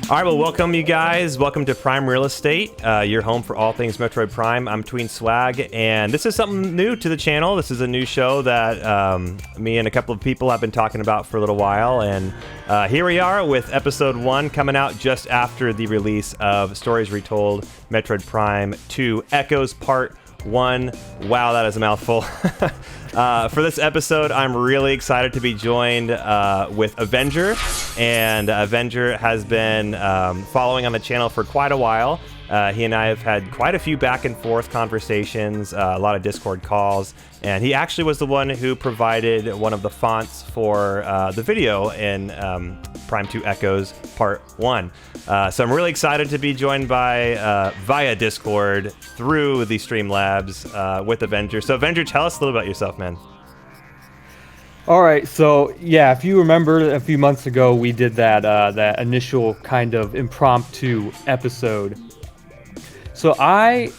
All right, well, welcome you guys. Welcome to Prime Real Estate, your home for all things Metroid Prime. I'm Tween Swag, and this is something new to the channel. This is a new show that me and a couple of people have been talking about for a little while, and here we are with episode 1 coming out just after the release of Stories Retold, Metroid Prime 2 Echoes Part 1. Wow, that is a mouthful. For this episode, I'm really excited to be joined with Avenger, and Avenger has been following on the channel for quite a while. He and I have had quite a few back and forth conversations, a lot of Discord calls, and he actually was the one who provided one of the fonts for the video in Prime 2 Echoes Part 1. So I'm really excited to be joined by via Discord through the Streamlabs with Avenger. So Avenger, tell us a little about yourself, man. All right, so yeah, if you remember a few months ago, we did that initial kind of impromptu episode. So I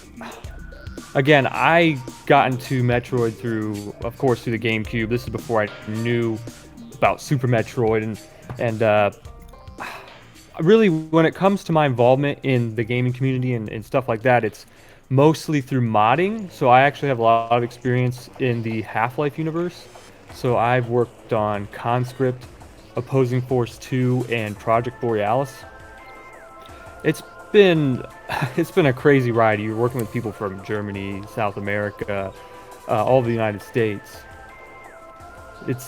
got into Metroid through the GameCube. This is before I knew about Super Metroid, and really, when it comes to my involvement in the gaming community and stuff like that, it's mostly through modding. So I actually have a lot of experience in the Half-Life universe. So I've worked on Conscript, Opposing Force 2, and Project Borealis. It's been a crazy ride. You're working with people from Germany, South America, all of the United States. It's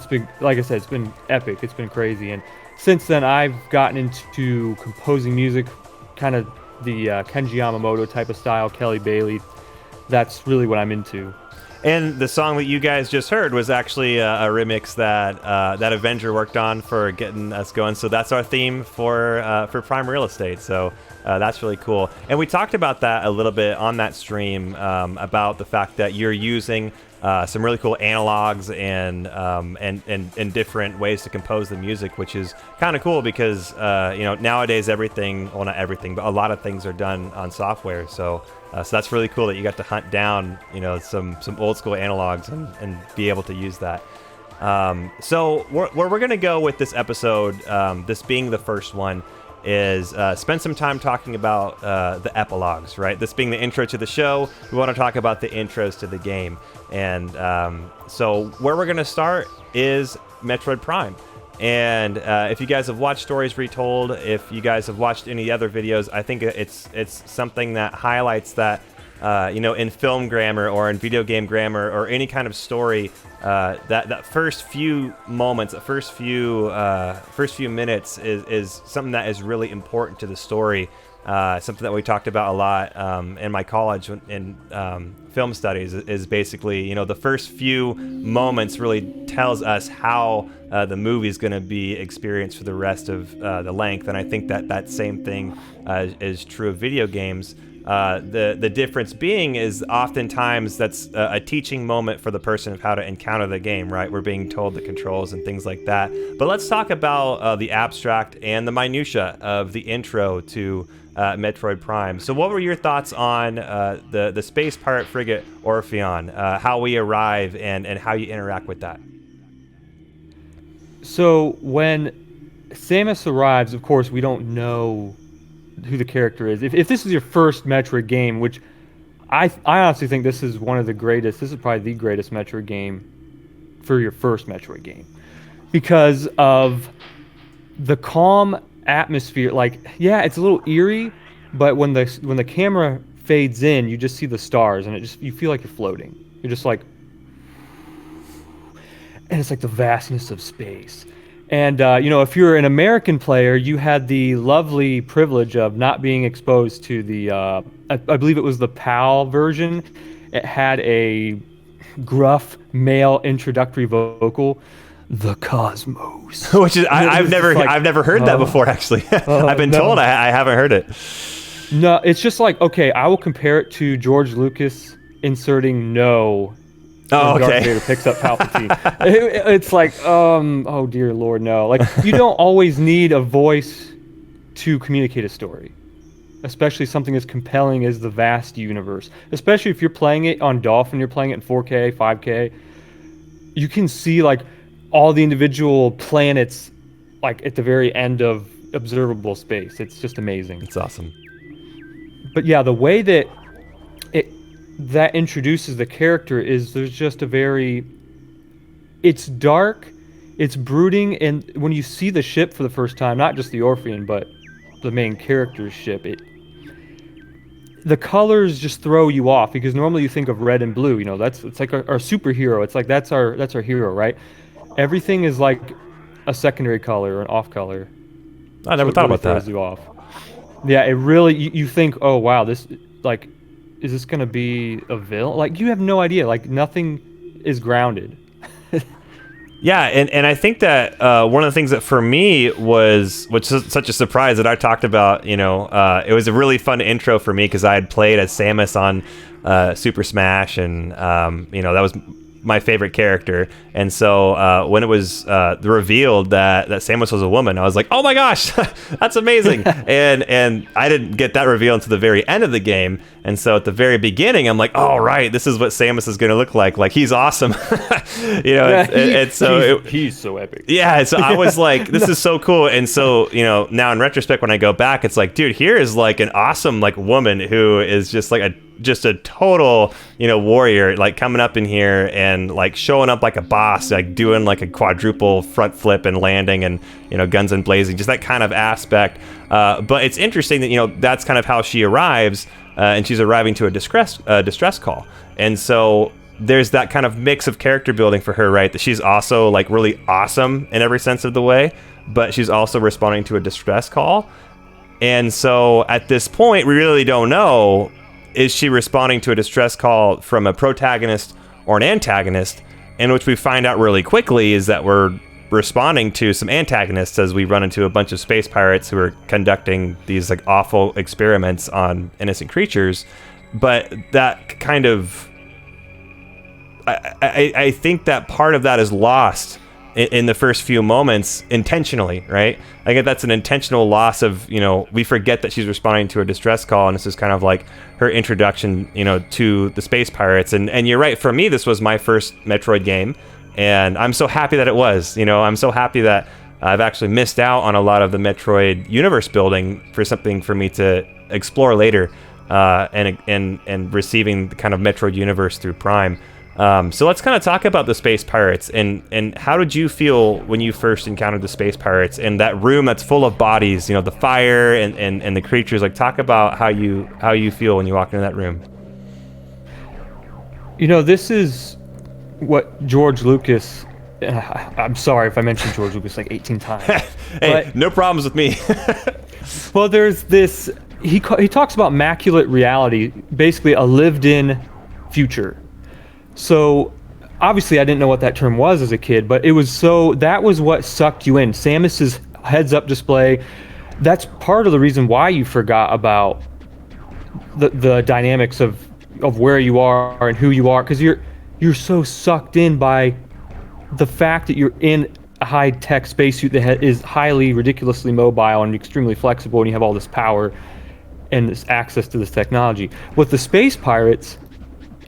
been, like I said, it's been epic. It's been crazy. And since then, I've gotten into composing music, kind of the Kenji Yamamoto type of style, Kelly Bailey. That's really what I'm into. And the song that you guys just heard was actually a remix that that Avenger worked on for getting us going. So that's our theme for Prime Real Estate. So that's really cool. And we talked about that a little bit on that stream about the fact that you're using some really cool analogs and different ways to compose the music, which is kind of cool because nowadays well, not everything, but a lot of things are done on software. So that's really cool that you got to hunt down some old school analogs and be able to use that. So where we're gonna go with this episode, this being the first one, is spend some time talking about the epilogues, right? This being the intro to the show, we want to talk about the intros to the game. And so where we're going to start is Metroid Prime. And if you guys have watched Stories Retold, if you guys have watched any other videos, I think it's something that highlights that in film grammar or in video game grammar or any kind of story, that first few moments, the first few minutes is something that is really important to the story. Something that we talked about a lot in my college in film studies is basically, the first few moments really tells us how the movie is going to be experienced for the rest of the length. And I think that same thing is true of video games. The difference being is oftentimes that's a teaching moment for the person of how to encounter the game, right? We're being told the controls and things like that. But let's talk about the abstract and the minutia of the intro to Metroid Prime. So what were your thoughts on the space pirate frigate Orpheon, how we arrive and how you interact with that? So when Samus arrives, of course, we don't know who the character is. If this is your first Metroid game, which I honestly think this is one of the greatest, this is probably the greatest Metroid game for your first Metroid game, because of the calm atmosphere. Like, yeah, it's a little eerie, but when the camera fades in, you just see the stars, and you feel like you're floating. You're just like, and it's like the vastness of space. And, if you're an American player, you had the lovely privilege of not being exposed to the, I believe it was the PAL version. It had a gruff male introductory vocal, the cosmos. Which is, I've never heard that before, actually. I've been told I haven't heard it. No, it's just like, okay, I will compare it to George Lucas inserting no. Oh, okay. Darth Vader picks up Palpatine. It's like, oh dear Lord, no. Like, you don't always need a voice to communicate a story, especially something as compelling as the vast universe. Especially if you're playing it on Dolphin, you're playing it in 4K, 5K. you can see like all the individual planets like at the very end of observable space. It's just amazing. It's awesome. But yeah, the way that it that introduces the character is there's just a very it's dark, it's brooding, and when you see the ship for the first time, not just the Orpheon, but the main character's ship, the colors just throw you off because normally you think of red and blue. You know, it's like our superhero. It's like that's our hero, right? Everything is like a secondary color or an off color. I never thought about that. Throws you off. Yeah, it really. You think, oh wow, this like, is this gonna be a villain? Like you have no idea. Like nothing is grounded. Yeah, and I think that one of the things that for me was, which is such a surprise that I talked about, you know, it was a really fun intro for me because I had played as Samus on Super Smash, and you know, that was my favorite character. And so when it was revealed that Samus was a woman, I was like, oh my gosh, that's amazing. and I didn't get that reveal until the very end of the game. And so at the very beginning, I'm like, oh, right, this is what Samus is going to look like. Like, he's awesome. You know, yeah, he's so epic. Yeah, so I was like, this is so cool. And so, you know, now in retrospect, when I go back, it's like, dude, here is like an awesome like woman who is just like a total, you know, warrior, like coming up in here and like showing up like a boss, like doing like a quadruple front flip and landing and, you know, guns and blazing, just that kind of aspect. But it's interesting that, you know, that's kind of how she arrives, and she's arriving to a distress call. And so there's that kind of mix of character building for her, right? That she's also like really awesome in every sense of the way, but she's also responding to a distress call. And so at this point, we really don't know, is she responding to a distress call from a protagonist or an antagonist? And which we find out really quickly is that we're responding to some antagonists as we run into a bunch of space pirates who are conducting these like awful experiments on innocent creatures. But that kind of, I think that part of that is lost in the first few moments intentionally, right? I get that's an intentional loss of, you know, we forget that she's responding to a distress call, and this is kind of like her introduction, you know, to the space pirates. And you're right, for me, this was my first Metroid game, and I'm so happy that it was. You know, I'm so happy that I've actually missed out on a lot of the Metroid universe building for something for me to explore later, and receiving the kind of Metroid universe through Prime. So let's kind of talk about the space pirates, and how did you feel when you first encountered the space pirates in that room that's full of bodies, you know, the fire and the creatures. Like, talk about how you feel when you walk into that room. You know, this is what George Lucas, I'm sorry if I mentioned George Lucas like 18 times. Hey, no problems with me. Well, there's this, he talks about maculate reality, basically a lived-in future. So obviously I didn't know what that term was as a kid, but that was what sucked you in. Samus's heads-up display, that's part of the reason why you forgot about the dynamics of where you are and who you are, because you're so sucked in by the fact that you're in a high-tech spacesuit that is highly ridiculously mobile and extremely flexible, and you have all this power and this access to this technology. With the space pirates,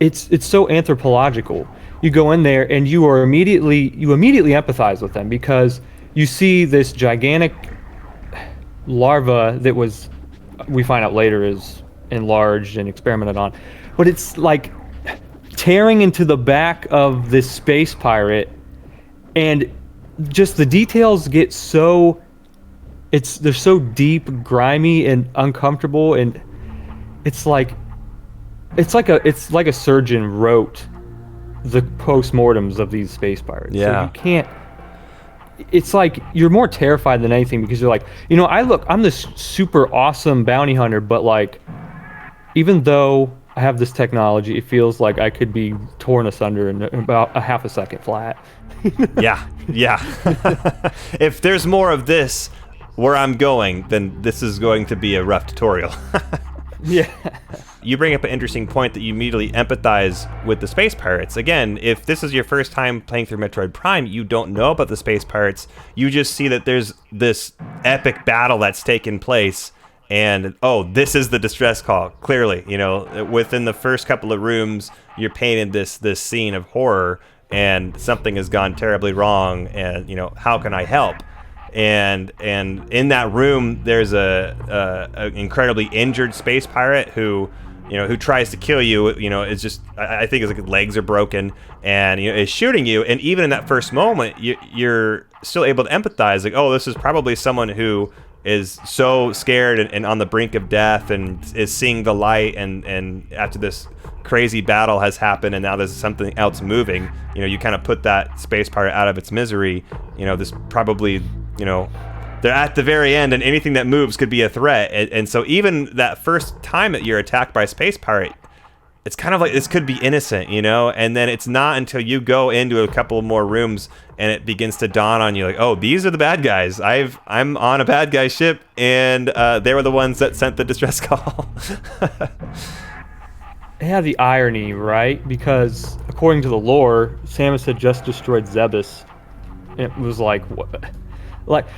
it's so anthropological. You go in there and you immediately empathize with them, because you see this gigantic larva that we find out later is enlarged and experimented on, but it's like tearing into the back of this space pirate, and just the details get they're so deep, grimy, and uncomfortable, and it's like a surgeon wrote the postmortems of these space pirates. Yeah. So you can't. It's like you're more terrified than anything, because you're like, you know, I'm this super awesome bounty hunter, but like, even though I have this technology, it feels like I could be torn asunder in about a half a second flat. Yeah. If there's more of this where I'm going, then this is going to be a rough tutorial. Yeah. You bring up an interesting point that you immediately empathize with the space pirates. Again, if this is your first time playing through Metroid Prime, you don't know about the space pirates. You just see that there's this epic battle that's taken place, and this is the distress call. Clearly, you know, within the first couple of rooms, you're painted this scene of horror, and something has gone terribly wrong, and how can I help? And in that room there's a incredibly injured space pirate who tries to kill you. It's just, I think his legs are broken, and is shooting you. And even in that first moment, you're still able to empathize. Like, oh, this is probably someone who is so scared and on the brink of death, and is seeing the light. And after this crazy battle has happened, and now there's something else moving. You kind of put that space pirate out of its misery. This probably, they're at the very end, and anything that moves could be a threat. And so even that first time that you're attacked by a space pirate, it's kind of like this could be innocent, and then it's not until you go into a couple more rooms and it begins to dawn on you, like, oh, these are the bad guys. I'm on a bad guy ship, and they were the ones that sent the distress call. Yeah, the irony, right? Because according to the lore, Samus had just destroyed Zebes. It was like, what?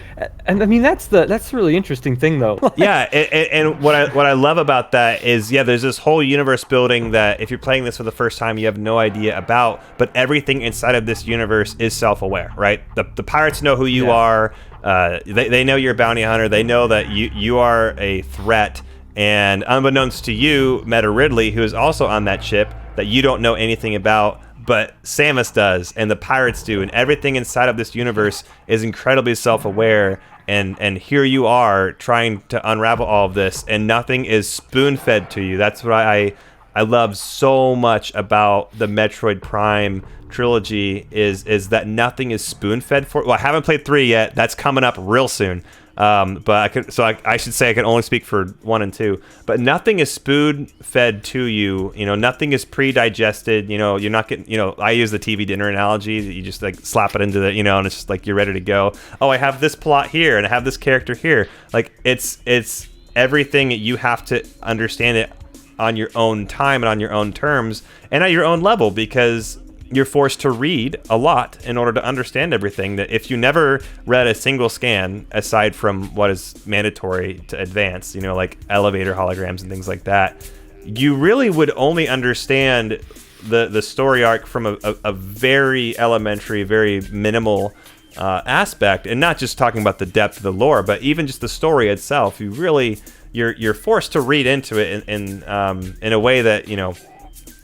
And I mean, that's the really interesting thing, though. Yeah, and what I love about that is, there's this whole universe building that if you're playing this for the first time, you have no idea about, but everything inside of this universe is self-aware, right? The pirates know who you are. They know you're a bounty hunter. They know that you are a threat. And unbeknownst to you, Meta Ridley, who is also on that ship that you don't know anything about, but Samus does, and the pirates do, and everything inside of this universe is incredibly self-aware, and here you are trying to unravel all of this, and nothing is spoon-fed to you. That's what I love so much about the Metroid Prime trilogy is that nothing is spoon-fed for. Well, I haven't played 3 yet. That's coming up real soon. But I should say I can only speak for 1 and 2. But nothing is spoon-fed to you. Nothing is pre-digested. You're not getting. I use the TV dinner analogy. You just like slap it into the. And it's just like you're ready to go. Oh, I have this plot here, and I have this character here. Like it's everything. You have to understand it on your own time and on your own terms and at your own level, because you're forced to read a lot in order to understand everything. That if you never read a single scan aside from what is mandatory to advance, like elevator holograms and things like that, you really would only understand the story arc from a very elementary, very minimal aspect, and not just talking about the depth of the lore, but even just the story itself. You're forced to read into it in a way that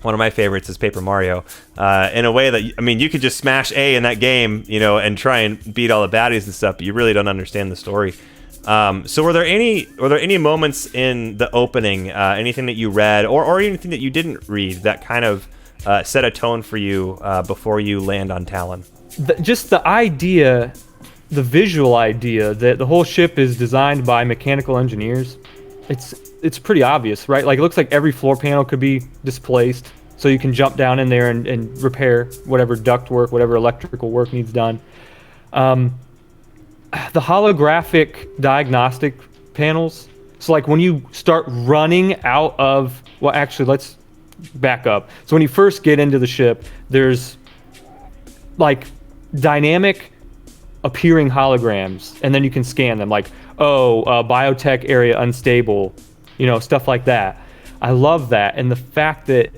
one of my favorites is Paper Mario, in a way that, you could just smash A in that game, and try and beat all the baddies and stuff, but you really don't understand the story. So were there any moments in the opening, anything that you read or anything that you didn't read that kind of set a tone for you before you land on Talon? Just the idea, the visual idea that the whole ship is designed by mechanical engineers, it's pretty obvious, right? Like, it looks like every floor panel could be displaced, so you can jump down in there and repair whatever duct work, whatever electrical work needs done. The holographic diagnostic panels. So, like, when you start running out of... Well, actually, let's back up. So when you first get into the ship, there's, like, dynamic appearing holograms, and then you can scan them, like, biotech area unstable, stuff like that. I love that, and the fact that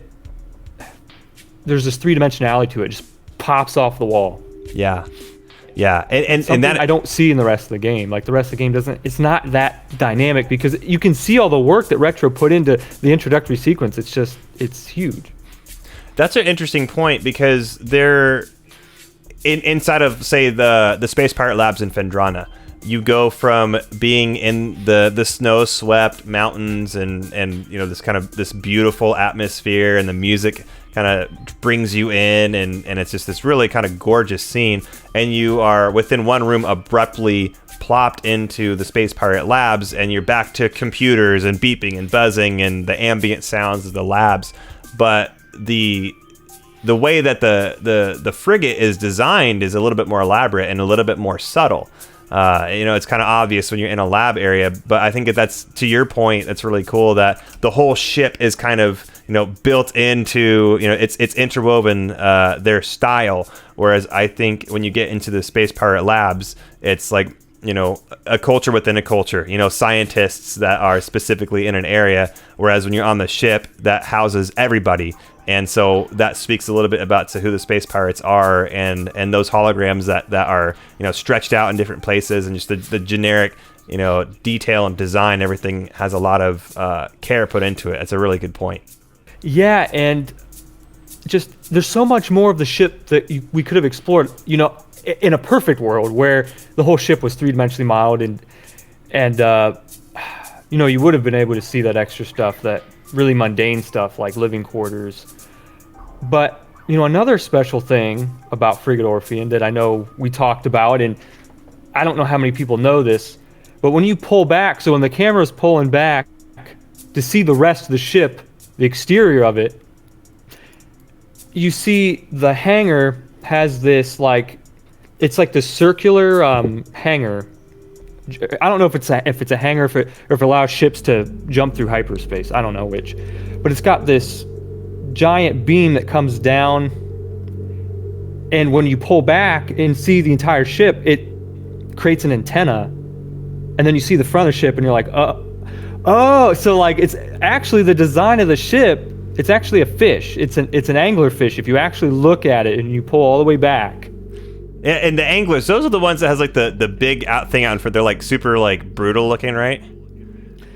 there's this 3-dimensionality to it just pops off the wall. Yeah, and that I don't see in the rest of the game. Like, the rest of the game doesn't. It's not that dynamic, because you can see all the work that Retro put into the introductory sequence. It's huge. That's an interesting point, because they're inside of, say, the Space Pirate Labs in Fendrana. You go from being in the snow-swept mountains and this kind of this beautiful atmosphere, and the music kind of brings you in, and it's just this really kind of gorgeous scene, and you are within one room abruptly plopped into the Space Pirate Labs, and you're back to computers and beeping and buzzing and the ambient sounds of the labs. But the way that the frigate is designed is a little bit more elaborate and a little bit more subtle. It's kind of obvious when you're in a lab area, but I think that's, to your point, that's really cool that the whole ship is kind of, built into, it's interwoven their style. Whereas I think when you get into the Space Pirate Labs, it's like a culture within a culture, scientists that are specifically in an area, whereas when you're on the ship, that houses everybody. And so that speaks a little bit about who the space pirates are, and those holograms that are, stretched out in different places, and just the generic, detail and design, everything has a lot of care put into it. It's a really good point. Yeah, and just there's so much more of the ship that we could have explored, in a perfect world where the whole ship was three-dimensionally modeled, and you would have been able to see that extra stuff, that really mundane stuff like living quarters. But another special thing about Frigate Orpheon that I know we talked about, and I don't know how many people know this, but when you pull back, so when the camera's pulling back to see the rest of the ship, the exterior of it, you see the hangar has this it's like this circular hangar. I don't know if it's a hangar, or if it allows ships to jump through hyperspace. I don't know which, but it's got this giant beam that comes down, and when you pull back and see the entire ship, it creates an antenna, and then you see the front of the ship, and you're like, so it's actually the design of the ship. It's actually a fish. It's an anglerfish. If you actually look at it and you pull all the way back. And the anglers, those are the ones that has the big thing out in front. They're super brutal looking, right?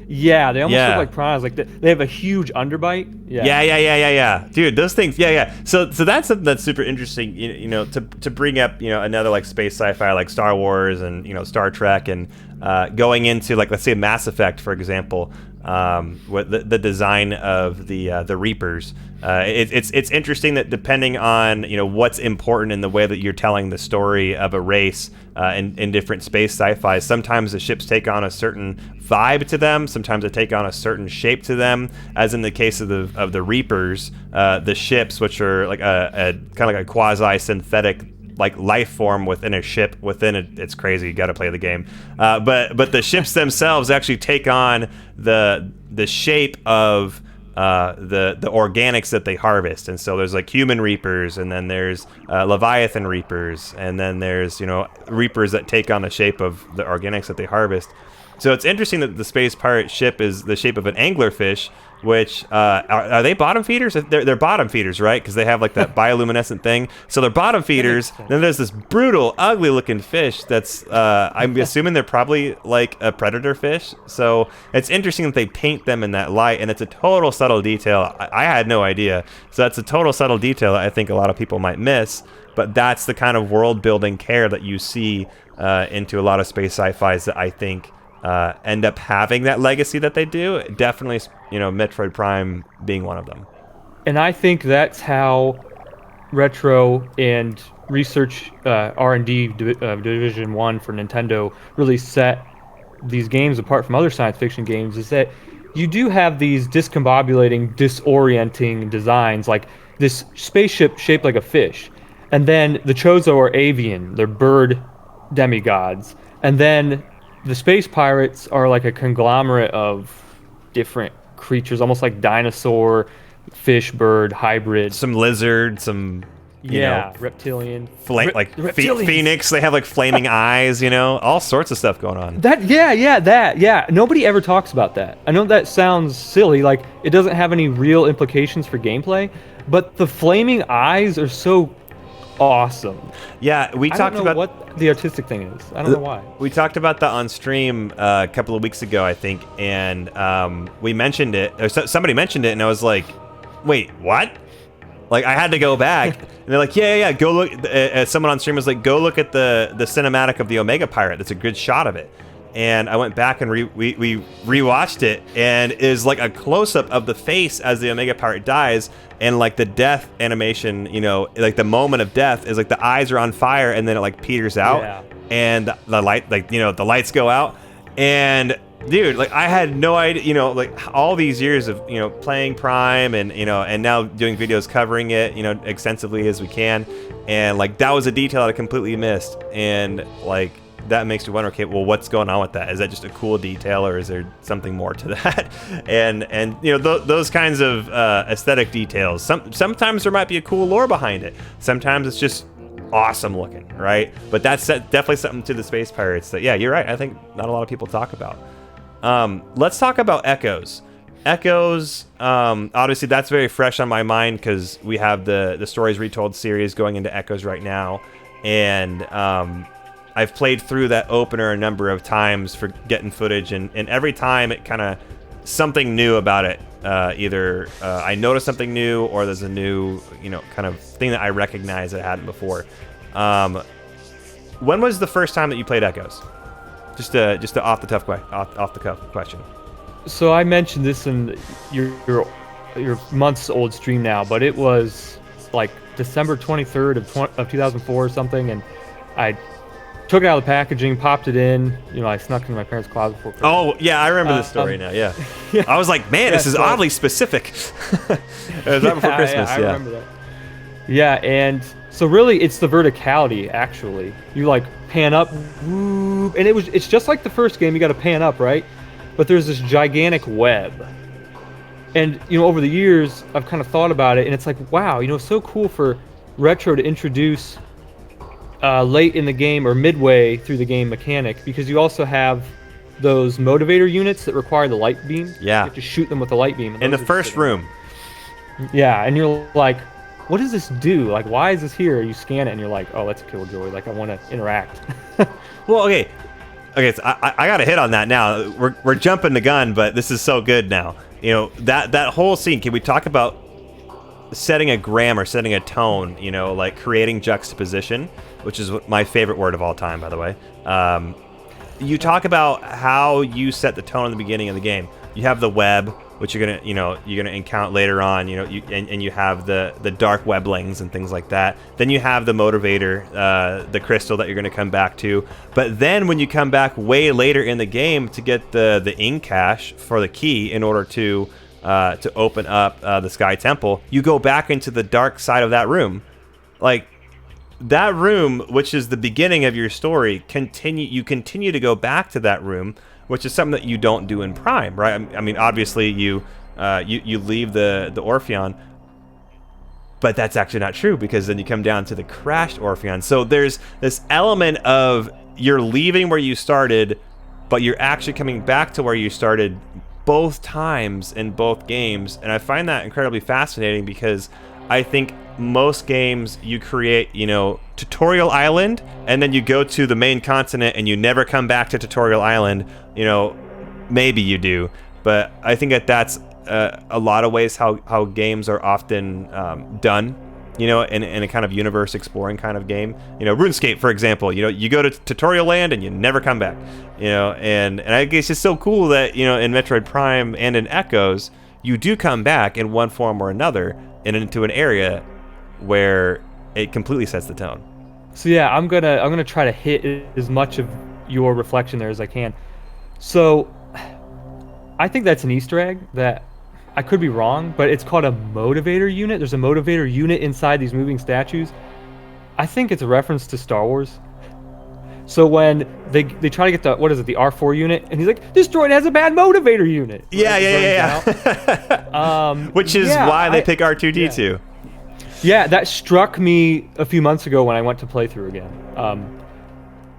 Yeah, they almost look like piranhas. They have a huge underbite. Yeah. Dude, those things. Yeah. So that's something that's super interesting. To bring up another space sci-fi like Star Wars and Star Trek, and going into let's say Mass Effect, for example. With the design of the Reapers, it's interesting that depending on what's important in the way that you're telling the story of a race in different space sci-fi, sometimes the ships take on a certain vibe to them, sometimes they take on a certain shape to them. As in the case of the Reapers, the ships, which are a kind of like a quasi-synthetic life form within a ship within it. It's crazy. You got to play the game. But the ships themselves actually take on the shape of the organics that they harvest. And so there's human reapers, and then there's Leviathan reapers, and then there's reapers that take on the shape of the organics that they harvest. So it's interesting that the space pirate ship is the shape of an anglerfish, which are they bottom feeders? They're bottom feeders, right? Because they have that bioluminescent thing. So they're bottom feeders. Then there's this brutal, ugly-looking fish that's I'm assuming they're probably a predator fish. So it's interesting that they paint them in that light, and it's a total subtle detail. I had no idea. So that's a total subtle detail that I think a lot of people might miss. But that's the kind of world-building care that you see into a lot of space sci-fis that I think end up having that legacy that they do. Definitely, Metroid Prime being one of them. And I think that's how Retro and Research R&D Division 1 for Nintendo really set these games apart from other science fiction games, is that you do have these discombobulating, disorienting designs, like this spaceship shaped like a fish. And then the Chozo are avian, they're bird demigods. And then the space pirates are like a conglomerate of different creatures, almost like dinosaur, fish, bird, hybrid. Some lizard, some reptilian. Phoenix. They have flaming eyes. All sorts of stuff going on. Nobody ever talks about that. I know that sounds silly, it doesn't have any real implications for gameplay, but the flaming eyes are so awesome. Yeah, we talked about what the artistic thing is. I don't know why. We talked about that on stream a couple of weeks ago, I think, and we mentioned it, or somebody mentioned it, and I was like, wait, what? I had to go back, and they're like, yeah, go look. Someone on stream was like, go look at the cinematic of the Omega Pirate. That's a good shot of it. And I went back and we rewatched it, and it is a close-up of the face as the Omega Pirate dies, and the death animation, the moment of death is the eyes are on fire, and then it peters out, and the light, the lights go out, and dude, I had no idea, all these years of playing Prime, and and now doing videos covering it, extensively as we can, and that was a detail I completely missed, and that makes you wonder, okay, well, what's going on with that? Is that just a cool detail, or is there something more to that? and those kinds of aesthetic details. Sometimes there might be a cool lore behind it. Sometimes it's just awesome looking, right? But that's definitely something to the Space Pirates that, yeah, you're right. I think not a lot of people talk about. Let's talk about Echoes. Echoes, obviously that's very fresh on my mind because we have the Stories Retold series going into Echoes right now, and I've played through that opener a number of times for getting footage, and every time it kind of something new about it. Either I noticed something new, or there's a new, kind of thing that I recognize that I hadn't before. When was the first time that you played Echoes? Just a off the cuff question. So I mentioned this in your months old stream now, but it was like December 23rd of 2004 or something, and I took it out of the packaging, popped it in. I snuck into my parents' closet before Christmas. Oh, yeah, I remember this story now, yeah. Yeah. I was like, man, this is oddly specific. It was right before Christmas, I remember that. Yeah, and so really it's the verticality, actually. You like pan up, and it's just like the first game, you got to pan up, right? But there's this gigantic web. And, over the years, I've kind of thought about it, and it's like, wow, it's so cool for Retro to introduce late in the game or midway through the game mechanic, because you also have those motivator units that require the light beam. Yeah. You have to shoot them with the light beam. In the first room. Yeah, and you're like, what does this do? Like, why is this here? You scan it, and you're like, oh, that's a killjoy. Like, I want to interact. Well, okay, so I got to hit on that now. We're jumping the gun, but this is so good now. That whole scene, can we talk about setting a grammar, setting a tone, like creating juxtaposition, which is my favorite word of all time, by the way. You talk about how you set the tone in the beginning of the game. You have the web, which you're gonna encounter later on, and you have the dark weblings and things like that. Then you have the motivator, the crystal that you're gonna come back to. But then when you come back way later in the game to get the ink cache for the key in order to open up the Sky Temple, you go back into the dark side of that room. Like, that room, which is the beginning of your story, you continue to go back to that room, which is something that you don't do in Prime, right? I mean, obviously you leave the Orpheon, but that's actually not true, because then you come down to the crashed Orpheon. So there's this element of you're leaving where you started, but you're actually coming back to where you started both times in both games, and I find that incredibly fascinating, because I think most games you create, Tutorial Island, and then you go to the main continent and you never come back to Tutorial Island. Maybe you do, but I think that's a lot of ways how games are often done, in a kind of universe exploring kind of game. RuneScape, for example, you go to Tutorial Land and you never come back, and I guess it's just so cool that, in Metroid Prime and in Echoes, you do come back in one form or another and into an area where it completely sets the tone. So yeah, I'm gonna try to hit as much of your reflection there as I can. So I think that's an Easter egg that I could be wrong, but it's called a motivator unit. There's a motivator unit inside these moving statues. I think it's a reference to Star Wars. So when they try to get the R4 unit, and he's like, this droid has a bad motivator unit. Yeah. Which is why they pick R2-D2. Yeah, that struck me a few months ago when I went to play through again.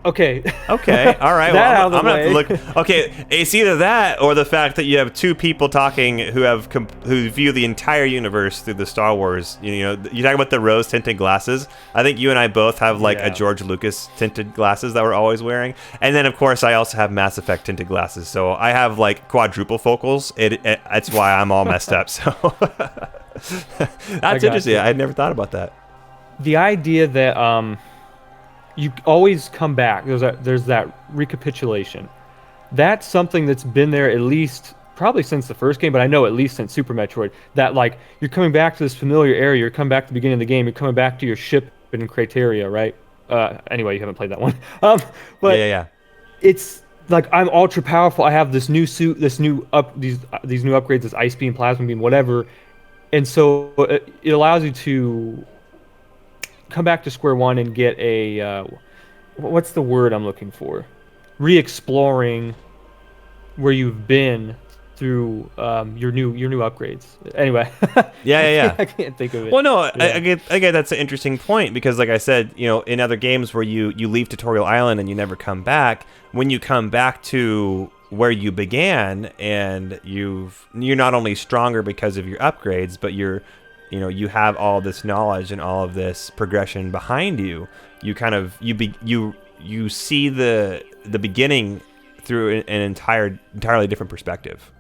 Okay. Okay. All right. Well, I'm gonna have to look. Okay, it's either that or the fact that you have two people talking who view the entire universe through the Star Wars. You talk about the rose tinted glasses. I think you and I both have a George Lucas tinted glasses that we're always wearing, and then of course I also have Mass Effect tinted glasses. So I have quadruple focals. That's why I'm all messed up. So that's interesting. I had never thought about that. The idea that you always come back. There's that recapitulation. That's something that's been there at least probably since the first game, but I know at least since Super Metroid. That you're coming back to this familiar area. You're coming back to the beginning of the game. You're coming back to your ship in Crateria, right? Anyway, you haven't played that one. But yeah. It's like I'm ultra powerful. I have this new suit, these new upgrades, this ice beam, plasma beam, whatever, and so it allows you to come back to square one and get a what's the word I'm looking for? Re-exploring where you've been through your new upgrades. Anyway, Yeah. I can't think of it. Well, no, Yeah. I get that's an interesting point because, like I said, in other games where you leave Tutorial Island and you never come back, when you come back to where you began and you're not only stronger because of your upgrades, but you have all this knowledge and all of this progression behind you. You kind of you see the beginning through an entirely different perspective.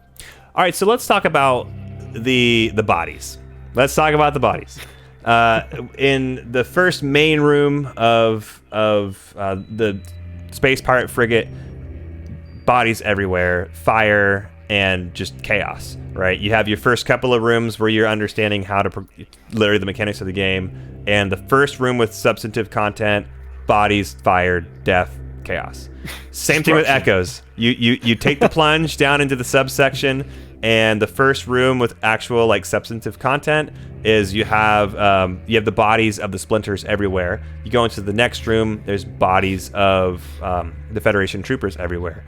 All right, so let's talk about the bodies. Let's talk about the bodies. In the first main room of the Space Pirate Frigate, bodies everywhere, fire, and just chaos, right? You have your first couple of rooms where you're understanding how to literally the mechanics of the game, and the first room with substantive content, bodies, fire, death, chaos. Same thing with Echoes. You take the plunge down into the subsection, and the first room with actual like substantive content is you have the bodies of the splinters everywhere. You go into the next room, there's bodies of the Federation troopers everywhere.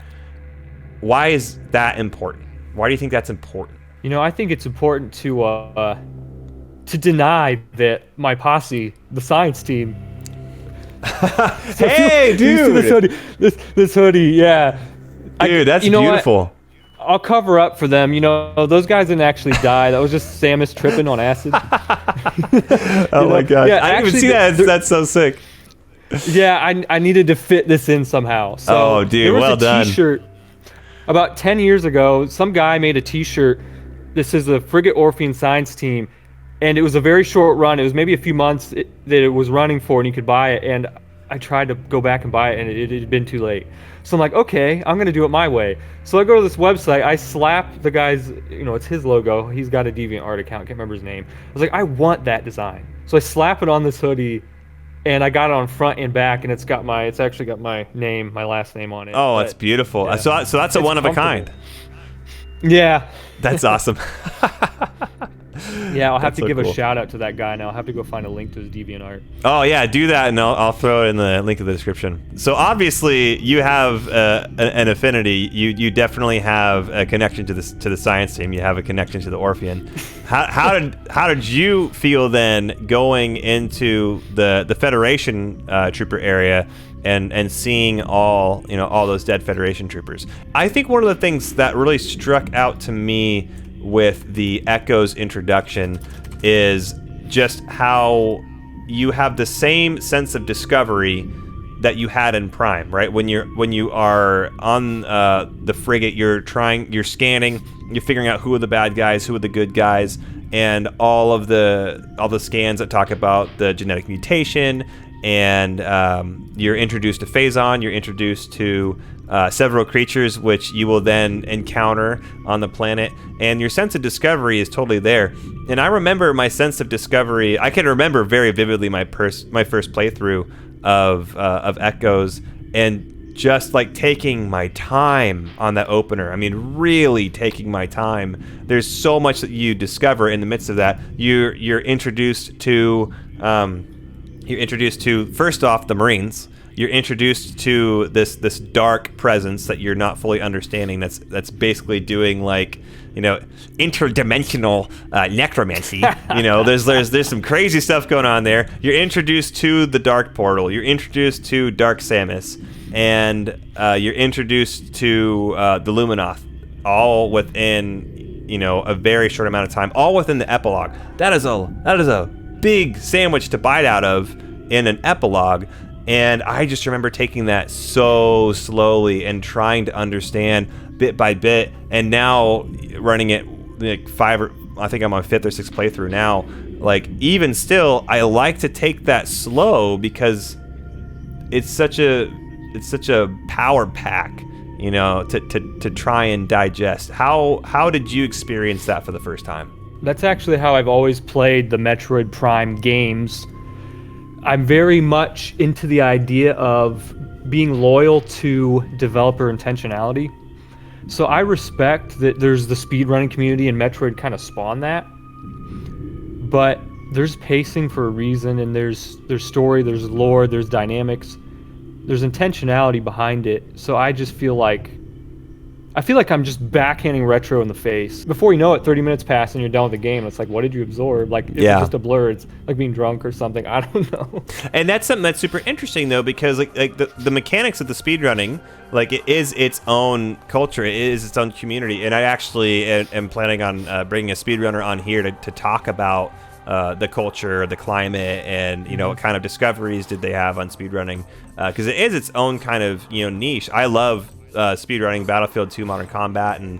Why is that important? Why do you think that's important? I think it's important to deny that my posse, the science team. Hey, dude! This hoodie, yeah. Dude, that's beautiful. What? I'll cover up for them. Those guys didn't actually die. That was just Samus tripping on acid. Oh my god! Yeah, I didn't even see that. That's so sick. Yeah, I needed to fit this in somehow. So dude, well done. T-shirt. About 10 years ago, some guy made a T-shirt. This is the Frigate Orpheon Science Team, and it was a very short run. It was maybe a few months that it was running for, and you could buy it. And I tried to go back and buy it, and it had been too late. So I'm like, okay, I'm gonna do it my way. So I go to this website. I slap the guy's, it's his logo. He's got a DeviantArt account. Can't remember his name. I was like, I want that design. So I slap it on this hoodie. And I got it on front and back, and it's actually got my name, my last name on it. Oh, that's beautiful. Yeah. So that's a one of a kind. Yeah. That's awesome. Yeah, I'll have to give a shout out to that guy now. I'll have to go find a link to his DeviantArt. Oh yeah, do that, and I'll throw it in the link in the description. So obviously you have an affinity. You definitely have a connection to the science team. You have a connection to the Orpheon. How did you feel then going into the Federation trooper area and seeing all those dead Federation troopers? I think one of the things that really struck out to me with the Echoes introduction is just how you have the same sense of discovery that you had in Prime, right? When you are on the frigate, you're scanning, you're figuring out who are the bad guys, who are the good guys, and all the scans that talk about the genetic mutation, and you're introduced to Phazon, you're introduced to several creatures which you will then encounter on the planet, and your sense of discovery is totally there. And I remember my sense of discovery. I can remember very vividly my first playthrough of Echoes, and just like taking my time on that opener. I mean, really taking my time. There's so much that you discover in the midst of that. You're introduced to first off the Marines. You're introduced to this dark presence that you're not fully understanding. That's basically doing like interdimensional necromancy. There's some crazy stuff going on there. You're introduced to the Dark Portal. You're introduced to Dark Samus, and you're introduced to the Luminoth, all within a very short amount of time. All within the epilogue. That is a big sandwich to bite out of in an epilogue. And I just remember taking that so slowly and trying to understand bit by bit. And now running it like I think I'm on 5th or 6th playthrough now. Like even still, I like to take that slow because it's such a power pack, to try and digest. How did you experience that for the first time? That's actually how I've always played the Metroid Prime games. I'm very much into the idea of being loyal to developer intentionality. So I respect that there's the speedrunning community, and Metroid kind of spawned that. But there's pacing for a reason, and there's story, there's lore, there's dynamics, there's intentionality behind it. So I just feel like I feel like I'm just backhanding Retro in the face. Before you know it, 30 minutes pass and you're done with the game. It's like, what did you absorb? Like, it's just a blur. It's like being drunk or something. I don't know. And that's something that's super interesting, though, because like the mechanics of the speedrunning, like, it is its own culture. It is its own community. And I actually am planning on bringing a speedrunner on here to talk about the culture, the climate, and, you know, what kind of discoveries did they have on speedrunning. Because it is its own kind of, you know, niche. I love speedrunning Battlefield 2 Modern Combat, and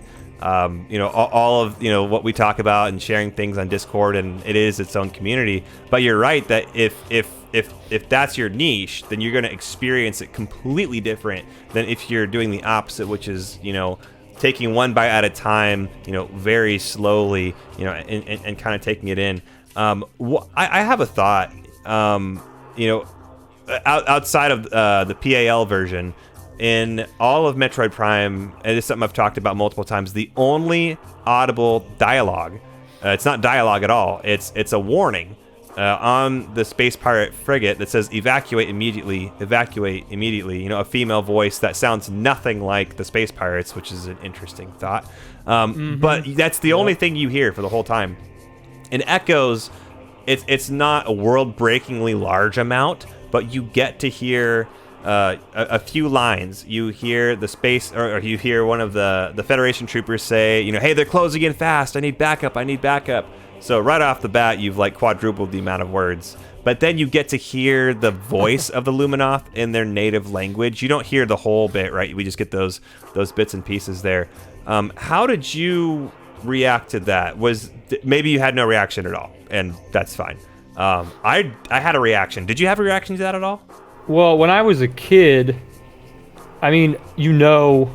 you know, all of, you know, what we talk about and sharing things on Discord, and it is its own community. But you're right that if that's your niche, then you're going to experience it completely different than if you're doing the opposite, which is, you know, taking one bite at a time, you know, very slowly, you know, and kind of taking it in. I have a thought, you know, outside of the PAL version. In all of Metroid Prime, and it's something I've talked about multiple times, the only audible dialogue, it's not dialogue at all, it's a warning on the space pirate frigate that says evacuate immediately, you know, a female voice that sounds nothing like the space pirates, which is an interesting thought. But that's the only thing you hear for the whole time. In Echoes, it's not a world-breakingly large amount, but you get to hear a few lines. You hear the space, or you hear one of the Federation troopers say, you know, hey, they're closing in fast. I need backup. So right off the bat, you've like quadrupled the amount of words. But then you get to hear the voice of the Luminoth in their native language. You don't hear the whole bit, right? We just get those bits and pieces there. How did you react to that? Maybe you had no reaction at all, and that's fine. I had a reaction. Did you have a reaction to that at all? Well, when I was a kid, I mean, you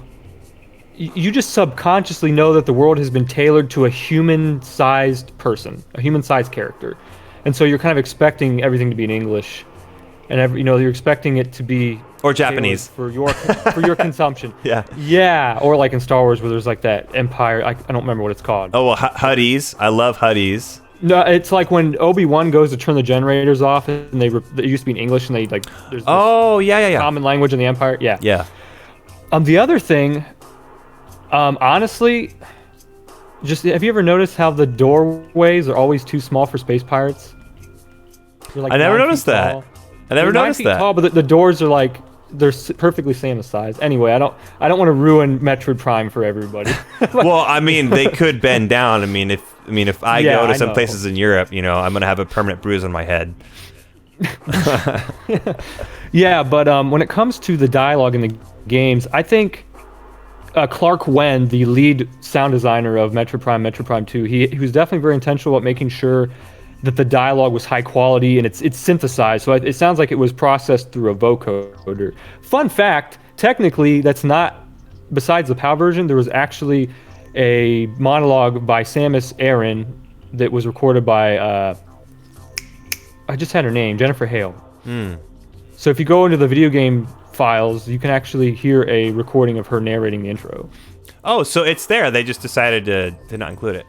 just subconsciously know that the world has been tailored to a human-sized person, a human-sized character. And so you're kind of expecting everything to be in English. And, you know, you're expecting it to be... Or Japanese. For your consumption. Yeah. Yeah, or like in Star Wars where there's like that Empire... I don't remember what it's called. Oh, well, Huddies. I love Huddies. No, it's like when Obi-Wan goes to turn the generators off, and it used to be in English, and they like there's this common language in the Empire. Yeah. The other thing, honestly, just have you ever noticed how the doorways are always too small for space pirates? Like I never noticed that. I never noticed that. Tall, but the doors are like they're perfectly same size. Anyway, I don't want to ruin Metroid Prime for everybody. Well, I mean, they could bend down. I mean, if I go to some places in Europe, you know, I'm gonna have a permanent bruise on my head. Yeah, but when it comes to the dialogue in the games, I think Clark Wen, the lead sound designer of Metroid Prime 2, he was definitely very intentional about making sure that the dialogue was high quality and it's synthesized. So it sounds like it was processed through a vocoder. Fun fact, technically, that's not, besides the PAL version, there was actually a monologue by Samus Aran that was recorded by, I just had her name, Jennifer Hale. So if you go into the video game files, you can actually hear a recording of her narrating the intro. Oh, so it's there. They just decided to not include it.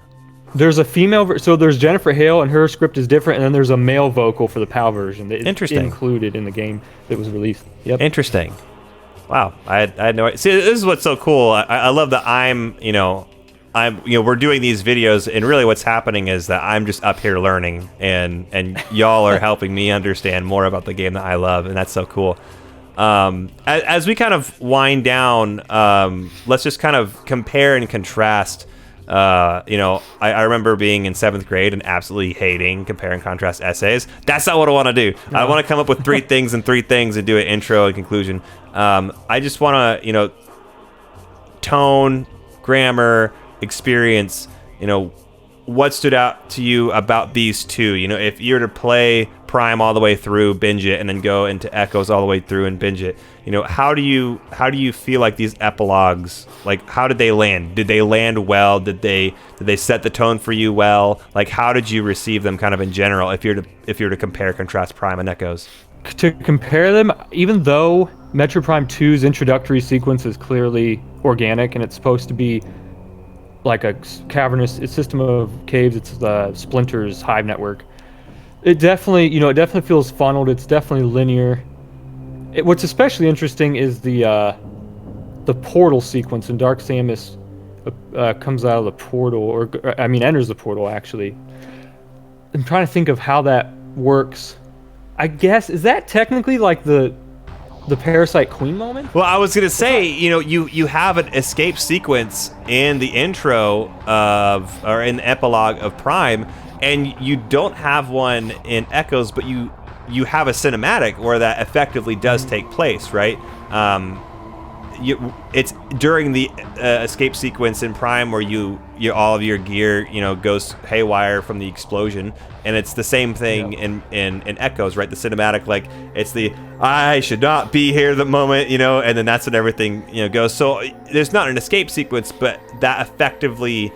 There's a female, so there's Jennifer Hale, and her script is different, and then there's a male vocal for the PAL version that is included in the game that was released. Yep. Interesting. Wow, I had no idea. See, this is what's so cool. I love that we're doing these videos, and really what's happening is that I'm just up here learning, and y'all are helping me understand more about the game that I love, and that's so cool. As we kind of wind down, let's just kind of compare and contrast. I remember being in 7th grade and absolutely hating compare and contrast essays. That's not what I want to do. No. I want to come up with three things and do an intro and conclusion. I just want to, tone, grammar, experience, what stood out to you about these two? If you were to play Prime all the way through, binge it, and then go into Echoes all the way through and binge it, how do you feel like these epilogues, like, how did they land? Did they land well? Did they set the tone for you well? Like, how did you receive them kind of in general if you're to compare, contrast Prime and Echoes? To compare them, even though Metroid Prime 2's introductory sequence is clearly organic and it's supposed to be like a cavernous system of caves, it's the Splinter's hive network. It definitely feels funneled. It's definitely linear. What's especially interesting is the the portal sequence, and Dark Samus comes out of the portal, or I mean enters the portal actually. I'm trying to think of how that works. I guess, is that technically like the Parasite Queen moment? Well, I was gonna say, you have an escape sequence in the intro or in the epilogue of Prime, and you don't have one in Echoes, but you have a cinematic where that effectively does take place, right? It's during the escape sequence in Prime where you all of your gear goes haywire from the explosion, and it's the same thing in Echoes, right? The cinematic, like, it's the I should not be here the moment, and then that's when everything goes. So there's not an escape sequence, but that effectively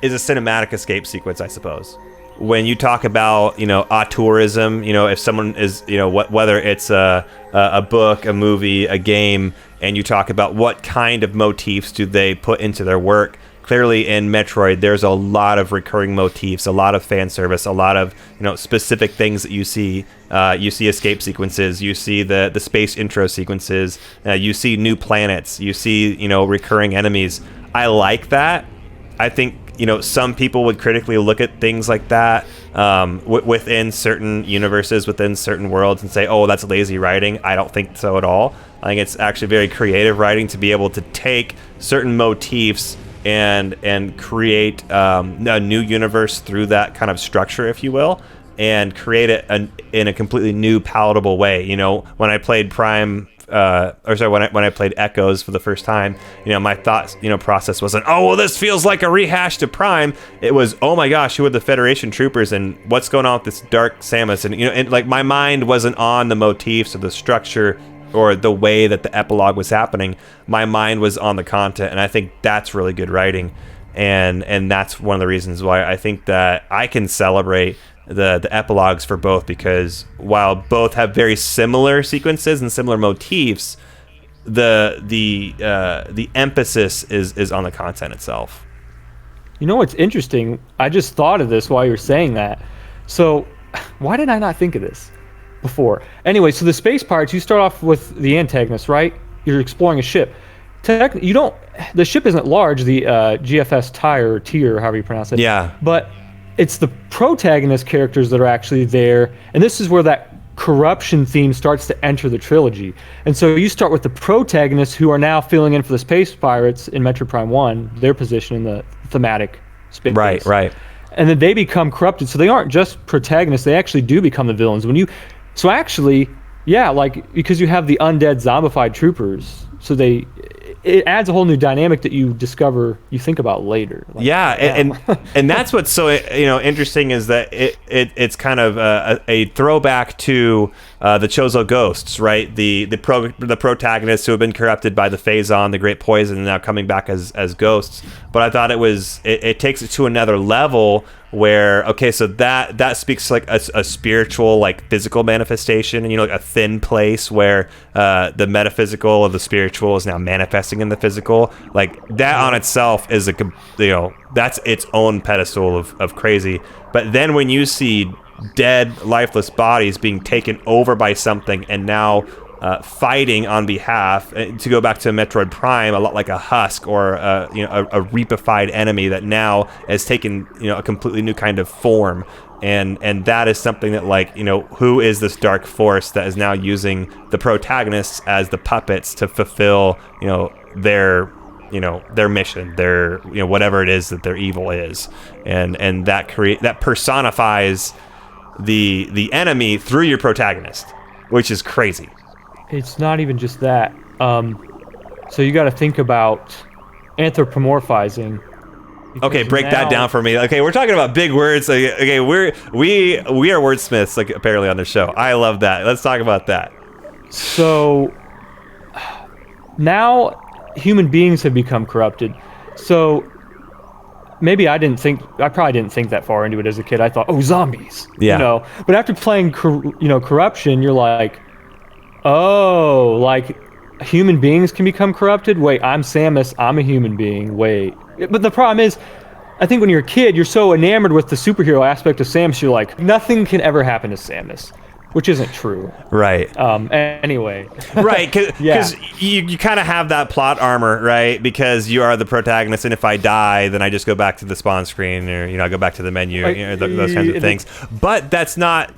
is a cinematic escape sequence, I suppose. When you talk about auteurism, if someone is whether it's a book, a movie, a game, and you talk about what kind of motifs do they put into their work, clearly in Metroid there's a lot of recurring motifs, a lot of fan service, a lot of specific things that you see. You see escape sequences, you see the space intro sequences, you see new planets, you see recurring enemies. I like that. I think some people would critically look at things like that within certain universes, within certain worlds, and say, oh, that's lazy writing. I don't think so at all. I think it's actually very creative writing to be able to take certain motifs and create a new universe through that kind of structure, if you will, and create it in a completely new, palatable way. When I played Prime, when I played Echoes for the first time, my thought process wasn't, oh, well, this feels like a rehash to Prime. It was, oh my gosh, who are the Federation troopers and what's going on with this Dark Samus? And like, my mind wasn't on the motifs or the structure or the way that the epilogue was happening. My mind was on the content, and I think that's really good writing, and that's one of the reasons why I think that I can celebrate the epilogues for both, because while both have very similar sequences and similar motifs, the emphasis is on the content itself. What's interesting? I just thought of this while you were saying that. So why did I not think of this before? Anyway, so the space pirates, you start off with the antagonist, right? You're exploring a ship. The ship isn't large, the GFS Tier, however you pronounce it. Yeah. But it's the protagonist characters that are actually there, and this is where that corruption theme starts to enter the trilogy. And so you start with the protagonists who are now filling in for the space pirates in Metroid Prime 1, their position in the thematic space. Right. And then they become corrupted, so they aren't just protagonists, they actually do become the villains. So actually, yeah, like, because you have the undead zombified troopers, so it adds a whole new dynamic that you think about later. Like, and that's what's so interesting, is that it's kind of a throwback to the Chozo Ghosts, right? The protagonists who have been corrupted by the Phazon, the Great Poison, and now coming back as ghosts. But I thought it takes it to another level, where, okay, so that speaks to like a spiritual, like, physical manifestation, and like a thin place where the metaphysical of the spiritual is now manifesting in the physical. Like, that on itself is that's its own pedestal of crazy. But then when you see dead, lifeless bodies being taken over by something, and now fighting on behalf, to go back to Metroid Prime, a lot like a husk or a reapified enemy that now has taken a completely new kind of form, and that is something that, like, who is this dark force that is now using the protagonists as the puppets to fulfill their mission, their whatever it is that their evil is, and that personifies the enemy through your protagonist, which is crazy. It's not even just that. So you got to think about anthropomorphizing. Okay, break that down for me. Okay, we're talking about big words. Okay, we are wordsmiths, like, apparently, on the show. I love that. Let's talk about that. So now human beings have become corrupted. So maybe I probably didn't think that far into it as a kid. I thought, oh, zombies. Yeah. But after playing corruption, you're like, oh, like, human beings can become corrupted? Wait, I'm Samus, I'm a human being, wait. But the problem is, I think when you're a kid, you're so enamored with the superhero aspect of Samus, you're like, nothing can ever happen to Samus. which isn't true. Right. Anyway. Right, because Yeah. you kind of have that plot armor, right? Because you are the protagonist, and if I die, then I just go back to the spawn screen, or I go back to the menu, Like, those kinds of things. But that's not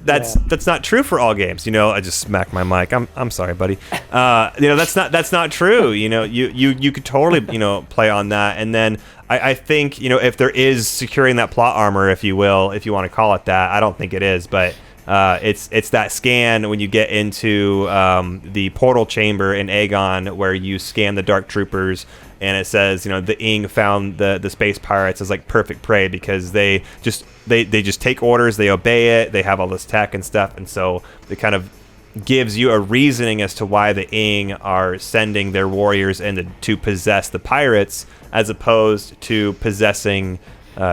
true for all games. I just smacked my mic. I'm sorry, buddy. That's not true. You could totally play on that, and then I think if there is securing that plot armor, if you will, if you want to call it that. I don't think it is, but. It's that scan when you get into the portal chamber in Aegon, where you scan the Dark Troopers, and it says the Ing found the space pirates as like perfect prey, because they just take orders, they obey it, they have all this tech and stuff, and so it kind of gives you a reasoning as to why the Ing are sending their warriors in to possess the pirates, as opposed to possessing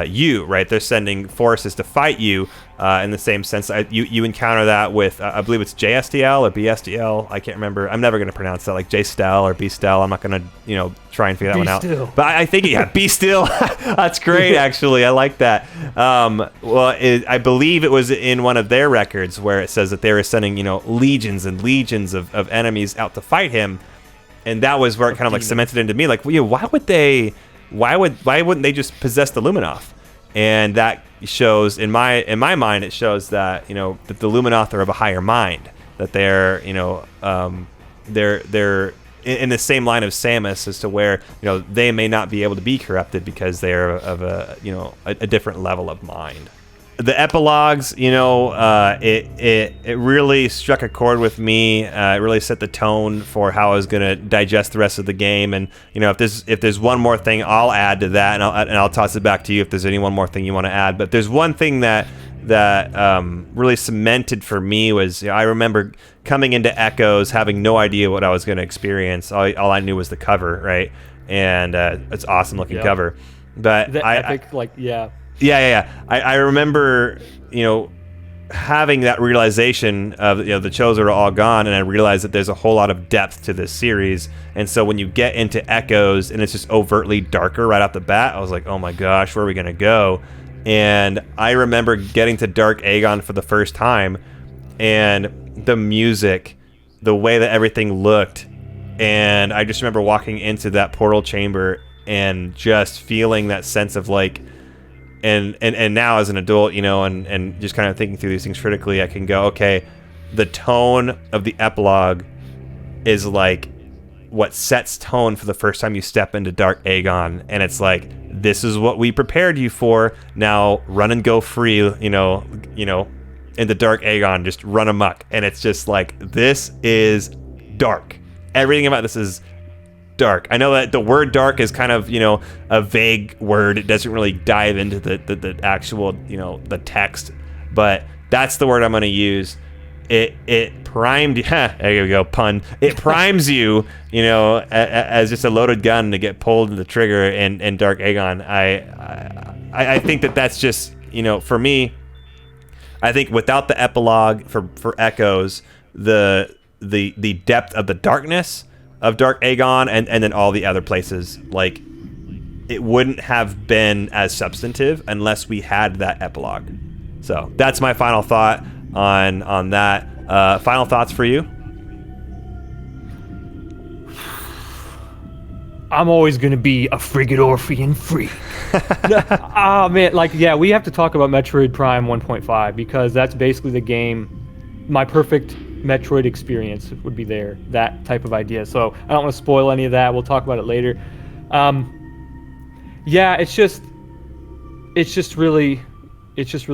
you, right? They're sending forces to fight you. In the same sense, you encounter that with, I believe it's JSDL or BSDL. I can't remember. I'm never going to pronounce that, like J-Stel or B-Stel. I'm not going to, try and figure that one out. But I think, B-Stel. That's great, actually. I like that. I believe it was in one of their records where it says that they were sending, legions and legions of enemies out to fight him. And that was where it kind of like cemented into me, like, why wouldn't they just possess the Luminoth? And that shows in my mind, it shows that that the Luminoth are of a higher mind, that they're they're in the same line of Samus, as to where they may not be able to be corrupted because they're of a different level of mind. The epilogues, it really struck a chord with me. It really set the tone for how I was gonna digest the rest of the game. And if there's one more thing, I'll add to that, and I'll toss it back to you if there's any one more thing you want to add. But there's one thing that really cemented for me was I remember coming into Echoes having no idea what I was gonna experience. All I knew was the cover, right? And it's awesome looking cover. But Yeah. I remember, having that realization of, the Chosen are all gone, and I realized that there's a whole lot of depth to this series. And so when you get into Echoes and it's just overtly darker right off the bat, I was like, oh my gosh, where are we going to go? And I remember getting to Dark Aegon for the first time, and the music, the way that everything looked, and I just remember walking into that portal chamber and just feeling that sense of like, and now as an adult, and just kind of thinking through these things critically, I can go, okay, the tone of the epilogue is like what sets tone for the first time you step into Dark Aegon, and it's like, this is what we prepared you for. Now run and go free, into Dark Aegon, just run amok. And it's just like, this is dark. Everything about this is dark. I know that the word dark is kind of, a vague word. It doesn't really dive into the actual, the text, but that's the word I'm going to use. It primed, there you go, pun. It primes you, as just a loaded gun to get pulled to the trigger in Dark Aegon. I think that's just, for me, I think without the epilogue for Echoes, the depth of the darkness of Dark Aegon and then all the other places, like, it wouldn't have been as substantive unless we had that epilogue. So that's my final thought on that. Final thoughts for you? I'm always gonna be a Frigate Orpheon freak. Oh man, we have to talk about Metroid Prime 1.5, because that's basically the game. My perfect Metroid experience would be there, that type of idea. So I don't want to spoil any of that. We'll talk about it later. It's just really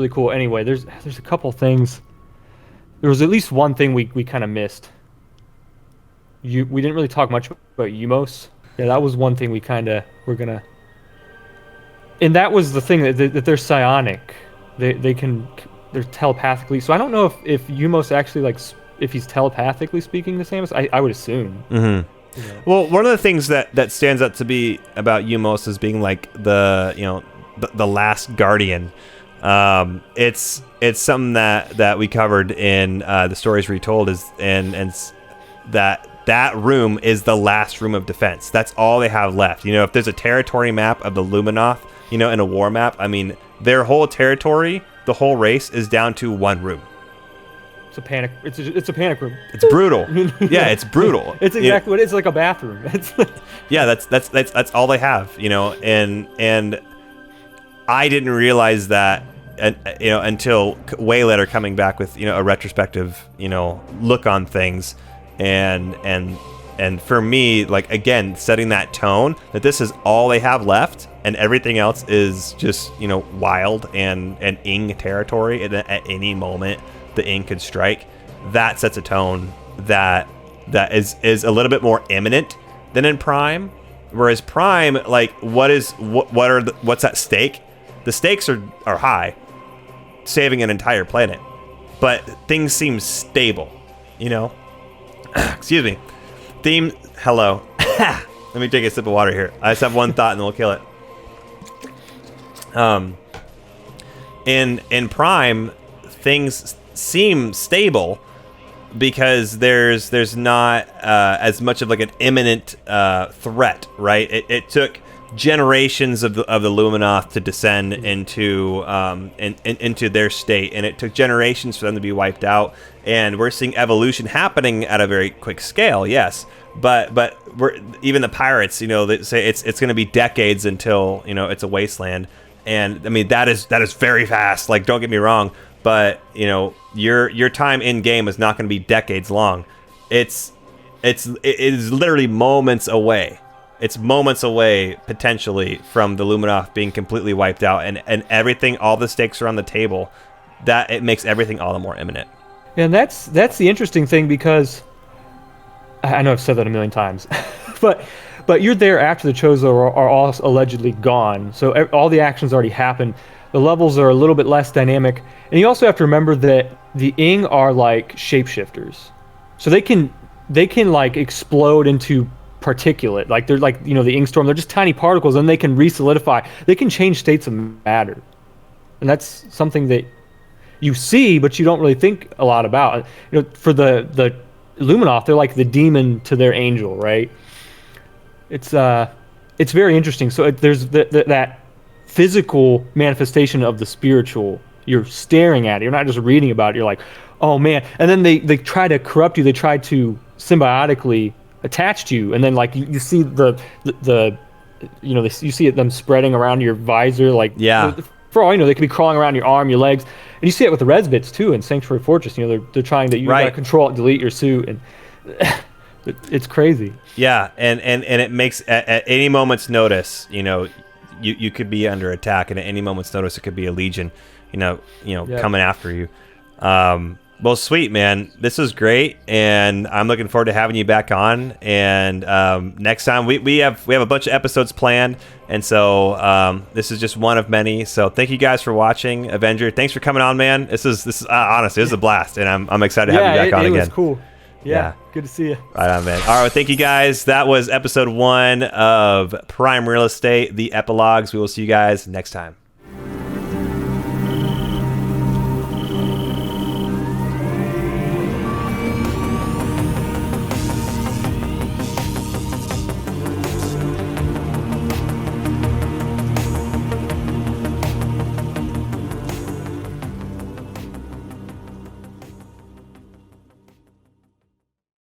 cool. Anyway, there's a couple things. There was at least one thing we kind of missed. We didn't really talk much about Umos. Yeah, that was one thing we kind of were gonna. And that was the thing that they're psionic. They're telepathically. So I don't know if Umos actually if he's telepathically speaking to Samus. I would assume. Mm-hmm. Well, one of the things that stands out to be about Umos as being like the last guardian. It's something that we covered in the stories retold, and that room is the last room of defense. That's all they have left. If there's a territory map of the Luminoth, in a war map, I mean, their whole territory, the whole race is down to one room. It's a panic. It's a panic room. It's brutal. Yeah, it's brutal. It's exactly what it is. Like a bathroom. Yeah, that's all they have, and I didn't realize that, until way later, coming back with a retrospective look on things, and for me, like, again, setting that tone that this is all they have left, and everything else is just wild and Ing territory, and at any moment the Ing could strike. That sets a tone that is a little bit more imminent than in Prime. Whereas Prime, like, what's at stake? The stakes are high, saving an entire planet, but things seem stable, Excuse me. Hello. Let me take a sip of water here. I just have one thought and then we'll kill it. In Prime, things seem stable because there's not as much of like an imminent threat, right? It took generations of the Luminoth to descend into into their state, and it took generations for them to be wiped out. And we're seeing evolution happening at a very quick scale, yes. But even the pirates, they say it's going to be decades until it's a wasteland. And I mean that is very fast. Like, don't get me wrong, but your time in game is not going to be decades long. It is literally moments away. It's moments away potentially from the Luminoth being completely wiped out, and everything, all the stakes are on the table. That it makes everything all the more imminent. And that's the interesting thing, because I know I've said that a million times, but you're there after the Chozo are all allegedly gone, so all the actions already happened. The levels are a little bit less dynamic, and you also have to remember that the Ing are like shapeshifters, so they can like explode into particulate, like they're like the Ing storm. They're just tiny particles, and they can re-solidify. They can change states of matter, and that's something that you see, but you don't really think a lot about. For the Luminoth, they're like the demon to their angel, right? It's very interesting. So there's that physical manifestation of the spiritual. You're staring at it. You're not just reading about it. You're like, oh man. And then they try to corrupt you. They try to symbiotically attach to you, and then like you see you see them spreading around your visor, like, yeah. For all you know, they could be crawling around your arm, your legs, and you see it with the res bits too in Sanctuary Fortress. They're trying that you gotta control it, delete your suit, and it's crazy. Yeah, and it makes at any moment's notice, you could be under attack, and at any moment's notice it could be a legion, coming after you. Well, sweet, man. This was great, and I'm looking forward to having you back on. And next time we have a bunch of episodes planned, and so this is just one of many. So thank you guys for watching. Avenger, thanks for coming on, man. This is honestly, this is a blast, and I'm excited to have you back on again. Yeah, it was cool. Yeah, good to see you. Right on, man. All right, well, thank you guys. That was episode 1 of Prime Real Estate, the Epilogues. We will see you guys next time.